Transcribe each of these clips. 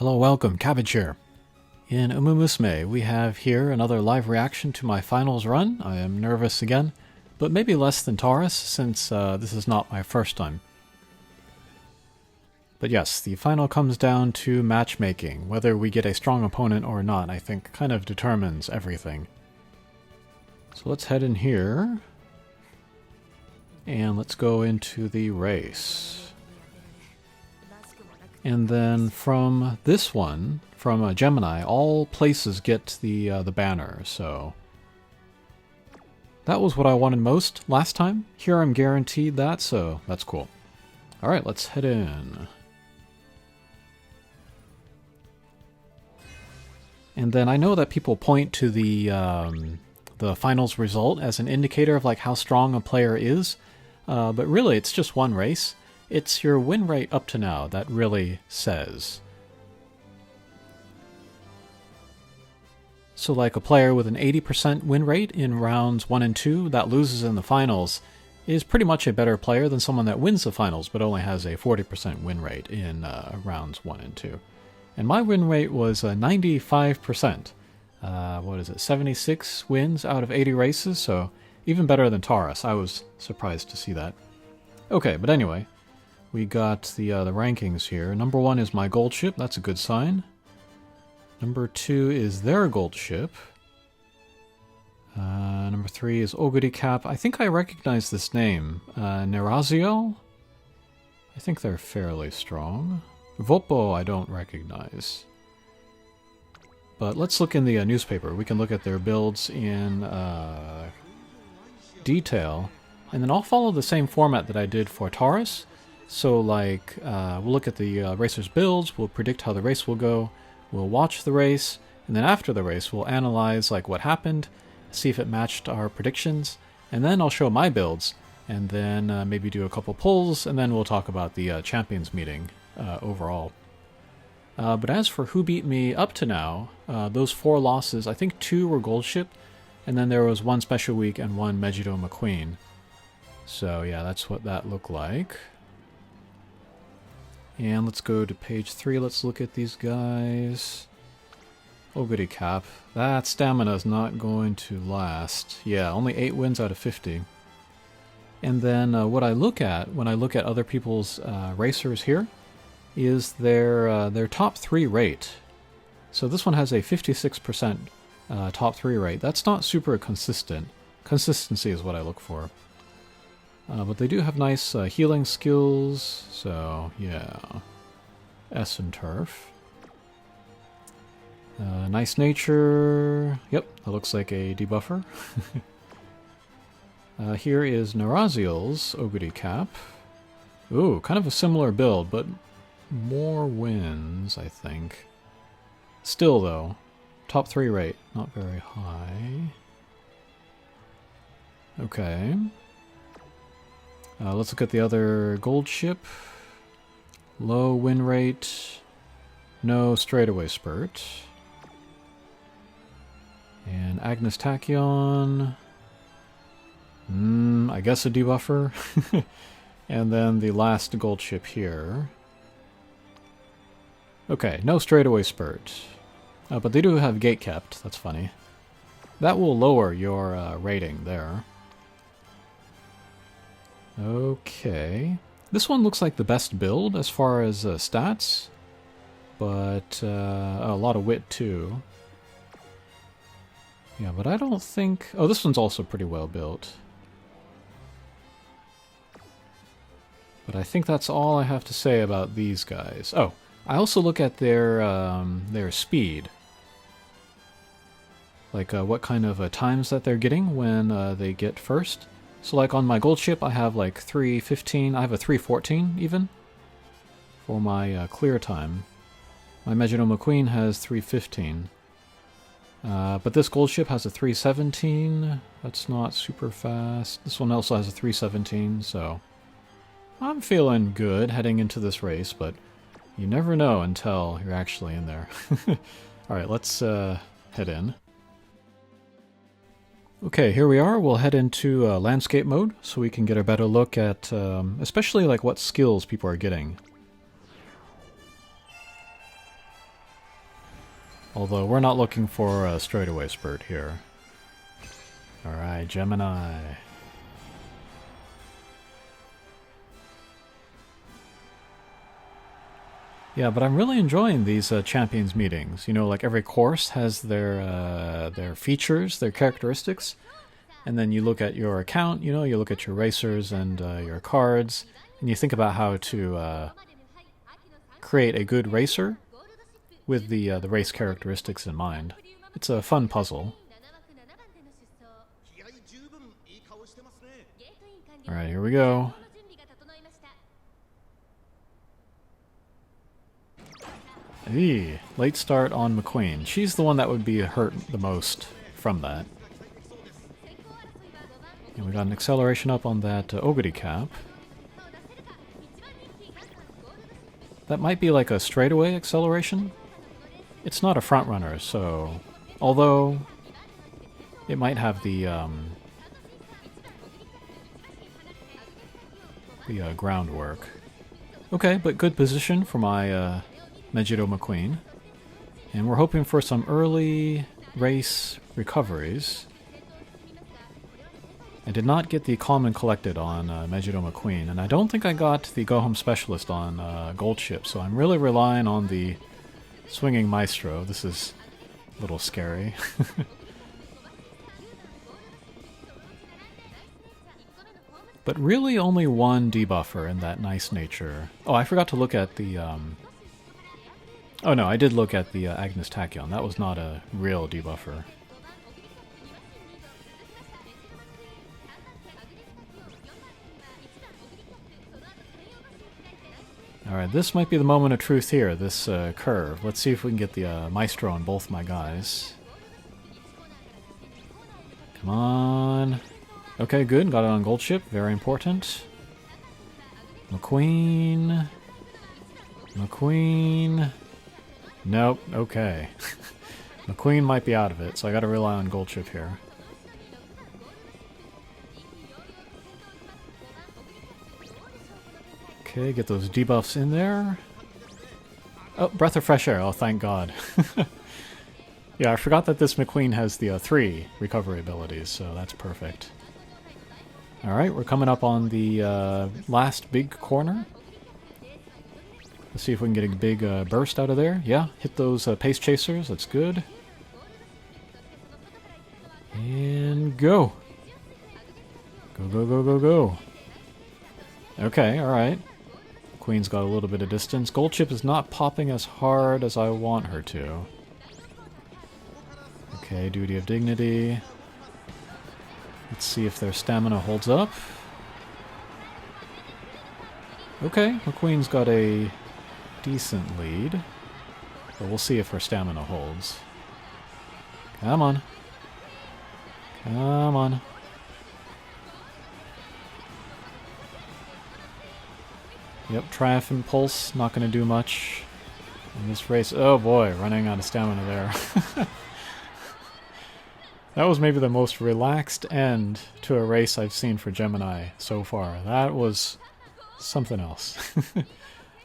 Hello, welcome, Cabbage here. In Musume, we have here another live reaction to my finals run. I am nervous again, but maybe less than Taurus, since this is not my first time. But yes, the final comes down to matchmaking. Whether we get a strong opponent or not, I think, kind of determines everything. So let's head in here, and let's go into the race. And then from this one, from Gemini, all places get the banner, so that was what I wanted most last time. Here I'm guaranteed that, so that's cool. Alright, let's head in. And then I know that people point to the finals result as an indicator of like how strong a player is, but really it's just one race. It's your win rate up to now that really says. So like a player with an 80% win rate in rounds 1 and 2 that loses in the finals is pretty much a better player than someone that wins the finals but only has a 40% win rate in rounds 1 and 2. And my win rate was 95%. What is it, 76 wins out of 80 races, so even better than Taurus. I was surprised to see that. Okay, but anyway. We got the rankings here. Number 1 is my gold ship. That's a good sign. Number 2 is their gold ship. Number 3 is Oguri Cap. I think I recognize this name. Nerazio? I think they're fairly strong. Vopo I don't recognize. But let's look in the newspaper. We can look at their builds in detail. And then I'll follow the same format that I did for Taurus. So like, we'll look at the racers' builds, we'll predict how the race will go, we'll watch the race, and then after the race we'll analyze like what happened, see if it matched our predictions, and then I'll show my builds, and then maybe do a couple polls, and then we'll talk about the champions meeting overall. But as for who beat me up to now, those 4 losses, I think 2 were gold ship, and then there was 1 special week and 1 Megiddo McQueen. So yeah, that's what that looked like. And let's go to page 3, let's look at these guys. Oguri Cap. That stamina is not going to last. Yeah, only 8 wins out of 50. And then what I look at when I look at other people's racers here is their top 3 rate. So this one has a 56% top 3 rate. That's not super consistent. Consistency is what I look for. But they do have nice healing skills, so yeah. S and Turf. Nice nature. Yep, that looks like a debuffer. Here is Naraziel's Oguri Cap. Ooh, kind of a similar build, but more wins, I think. Still, though, top 3 rate, not very high. Okay. Let's look at the other gold ship. Low win rate, no straightaway spurt. And Agnes Tachyon. I guess a debuffer. And then the last gold ship here. Okay, no straightaway spurt. But they do have gate kept, that's funny. That will lower your rating there. Okay. This one looks like the best build as far as stats, but a lot of wit too. Yeah, but I don't think... Oh, this one's also pretty well built. But I think that's all I have to say about these guys. Oh, I also look at their speed. Like what kind of times that they're getting when they get first. So like on my gold ship I have like 3:15, I have a 3:14 even for my clear time. My Megiddo McQueen has 3:15. But this gold ship has a 3:17, that's not super fast. This one also has a 3:17, so I'm feeling good heading into this race, but you never know until you're actually in there. Alright, let's head in. Okay, here we are. We'll head into landscape mode so we can get a better look at especially like what skills people are getting. Although we're not looking for a straightaway spurt here. Alright, Gemini. Yeah, but I'm really enjoying these champions meetings. You know, like every course has their features, their characteristics, and then you look at your account. You know, you look at your racers and your cards, and you think about how to create a good racer with the race characteristics in mind. It's a fun puzzle. All right, here we go. Eee, late start on McQueen. She's the one that would be hurt the most from that. And we got an acceleration up on that Oguri cap. That might be like a straightaway acceleration. It's not a front runner, so although it might have the groundwork. Okay, but good position for my Mejiro McQueen. And we're hoping for some early race recoveries. I did not get the Calm and Collected on Mejiro McQueen, and I don't think I got the Go Home Specialist on Gold Ship, so I'm really relying on the Swinging Maestro. This is a little scary. But really only one debuffer in that nice nature. Oh, I forgot to look at the... Oh no, I did look at the Agnes Tachyon. That was not a real debuffer. Alright, this might be the moment of truth here, this curve. Let's see if we can get the Maestro on both my guys. Come on. Okay, good. Got it on Gold Ship. Very important. McQueen. McQueen. Nope. Okay. McQueen might be out of it, so I gotta rely on Gold Ship here. Okay, get those debuffs in there. Oh, Breath of Fresh Air. Oh, thank God. Yeah, I forgot that this McQueen has the 3 recovery abilities, so that's perfect. Alright, we're coming up on the last big corner. Let's see if we can get a big burst out of there. Yeah, hit those pace chasers. That's good. And go. Go, go, go, go, go. Okay, alright. Queen's got a little bit of distance. Gold Chip is not popping as hard as I want her to. Okay, Duty of Dignity. Let's see if their stamina holds up. Okay, McQueen's got a decent lead. But we'll see if her stamina holds. Come on. Come on. Yep, Triumphant Pulse, not going to do much in this race. Oh boy, running out of stamina there. That was maybe the most relaxed end to a race I've seen for Gemini so far. That was something else.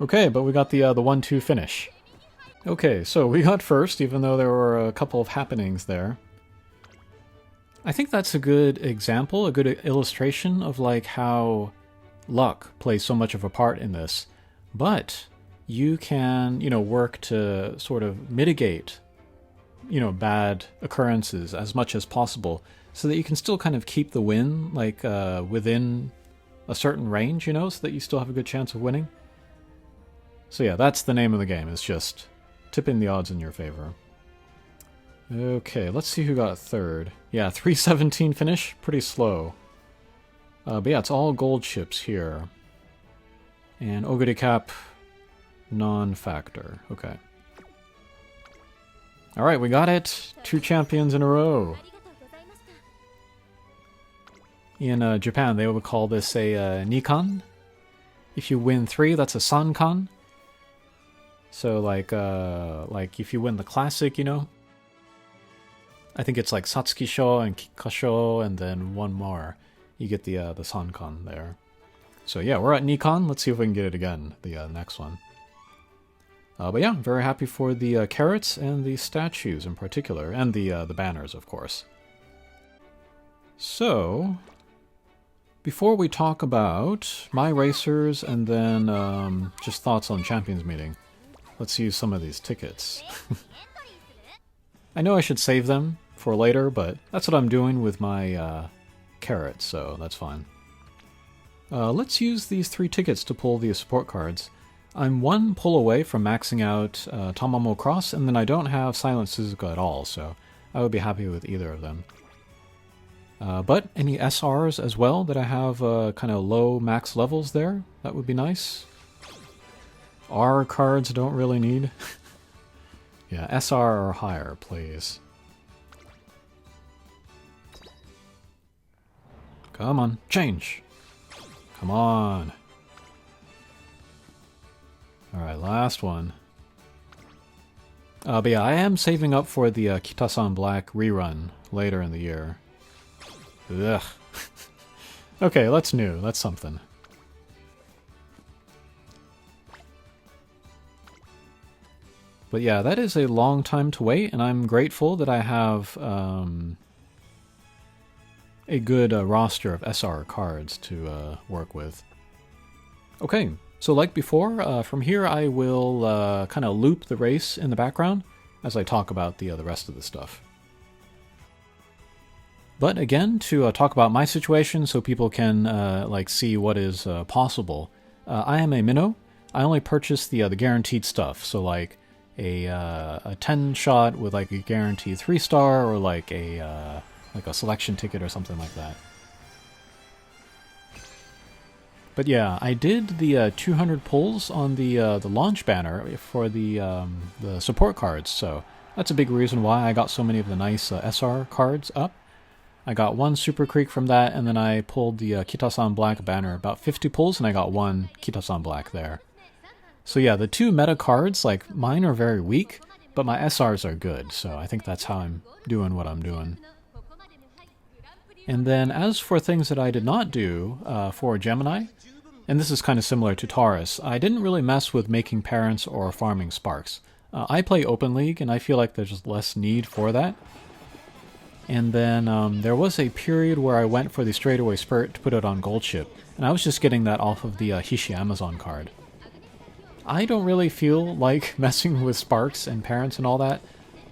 Okay, but we got the 1-2 finish. Okay, so we got first, even though there were a couple of happenings there. I think that's a good example, a good illustration of like how luck plays so much of a part in this. But you can, you know, work to sort of mitigate, you know, bad occurrences as much as possible so that you can still kind of keep the win, like, within a certain range, you know, so that you still have a good chance of winning. So yeah, that's the name of the game, is just tipping the odds in your favor. Okay, let's see who got third. Yeah, 317 finish, pretty slow. But yeah, it's all Gold Ships here. And Oguri Cap, non-factor. Okay. Alright, we got it! 2 champions in a row! In Japan, they would call this a Nikan. If you win 3, that's a Sankan. So, like if you win the Classic, you know? I think it's like Satsuki Sho and Kikkasho, and then one more. You get the Sankan there. So yeah, we're at Nikon. Let's see if we can get it again, the next one. But yeah, I'm very happy for the carrots and the statues in particular, and the banners, of course. So, before we talk about my racers and then just thoughts on Champions Meeting, let's use some of these tickets. I know I should save them for later, but that's what I'm doing with my carrots, so that's fine. Let's use these 3 tickets to pull the support cards. I'm 1 pull away from maxing out Tamamo Cross, and then I don't have Silent Suzuka at all, so I would be happy with either of them. But any SRs as well that I have kind of low max levels there, that would be nice. R cards don't really need. Yeah, SR or higher, please. Come on, change! Come on! Alright, last one. But yeah, I am saving up for the Kitasan Black rerun later in the year. Ugh. Okay, that's new. That's something. But yeah, that is a long time to wait, and I'm grateful that I have a good roster of SR cards to work with. Okay, so like before, from here I will kind of loop the race in the background as I talk about the rest of the stuff. But again, to talk about my situation so people can like see what is possible, I am a minnow. I only purchase the guaranteed stuff, so like a 10 shot with like a guaranteed 3-star, or like a selection ticket or something like that. But yeah, I did the 200 pulls on the launch banner for the support cards, so that's a big reason why I got so many of the nice SR cards up. I got 1 Super Creek from that, and then I pulled the Kitasan Black banner, about 50 pulls, and I got 1 Kitasan Black there. So yeah, the 2 meta cards, like, mine are very weak, but my SRs are good, so I think that's how I'm doing what I'm doing. And then as for things that I did not do for Gemini, and this is kind of similar to Taurus, I didn't really mess with making parents or farming sparks. I play Open League, and I feel like there's just less need for that. And then there was a period where I went for the straightaway Spirit to put it on Gold Ship, and I was just getting that off of the Hishi Amazon card. I don't really feel like messing with sparks and parents and all that.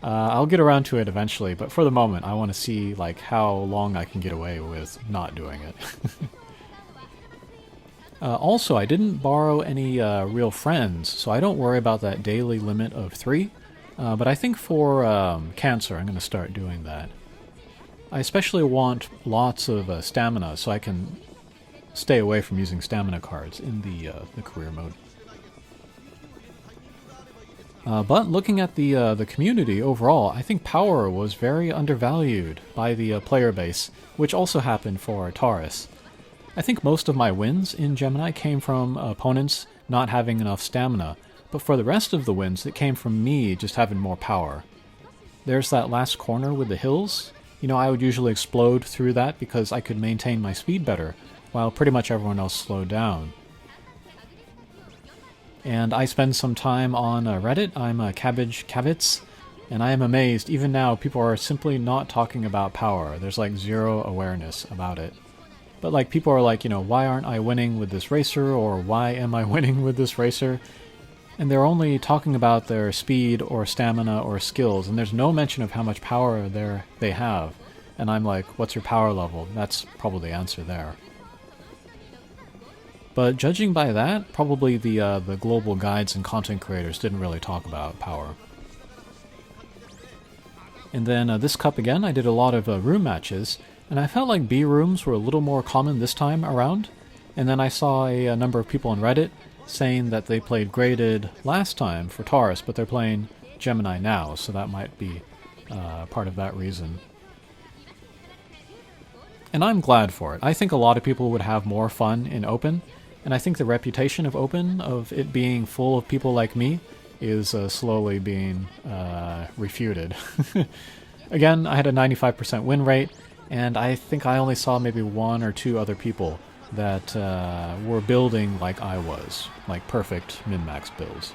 I'll get around to it eventually, but for the moment I want to see like how long I can get away with not doing it. Also, I didn't borrow any real friends, so I don't worry about that daily limit of 3, but I think for Cancer I'm going to start doing that. I especially want lots of stamina, so I can stay away from using stamina cards in the career mode. But looking at the community overall, I think power was very undervalued by the player base, which also happened for Taurus. I think most of my wins in Gemini came from opponents not having enough stamina, but for the rest of the wins it came from me just having more power. There's that last corner with the hills. You know, I would usually explode through that because I could maintain my speed better, while pretty much everyone else slowed down. And I spend some time on Reddit. I'm Cabbage Cavitz, and I am amazed, even now, people are simply not talking about power. There's like zero awareness about it. But like, people are like, you know, why aren't I winning with this racer, or why am I winning with this racer? And they're only talking about their speed or stamina or skills, and there's no mention of how much power they have. And I'm like, what's your power level? That's probably the answer there. But judging by that, probably the global guides and content creators didn't really talk about power. And then this cup again, I did a lot of room matches, and I felt like B rooms were a little more common this time around. And then I saw a number of people on Reddit saying that they played graded last time for Taurus, but they're playing Gemini now, so that might be part of that reason. And I'm glad for it. I think a lot of people would have more fun in Open, and I think the reputation of Open, of it being full of people like me, is slowly being refuted. Again, I had a 95% win rate, and I think I only saw maybe 1 or 2 other people that were building like I was, like perfect min-max builds.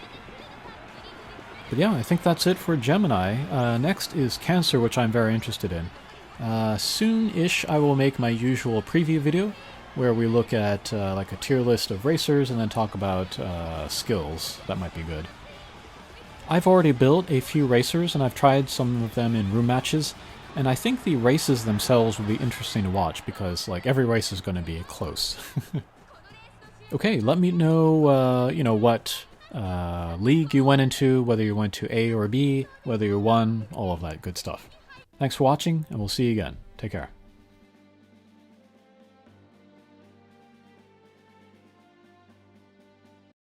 But yeah, I think that's it for Gemini. Next is Cancer, which I'm very interested in. Soon-ish I will make my usual preview video, where we look at like a tier list of racers and then talk about skills. That might be good. I've already built a few racers, and I've tried some of them in room matches, and I think the races themselves will be interesting to watch, because like every race is going to be close. Okay, let me know, you know, what league you went into, whether you went to A or B, whether you won, all of that good stuff. Thanks for watching, and we'll see you again. Take care.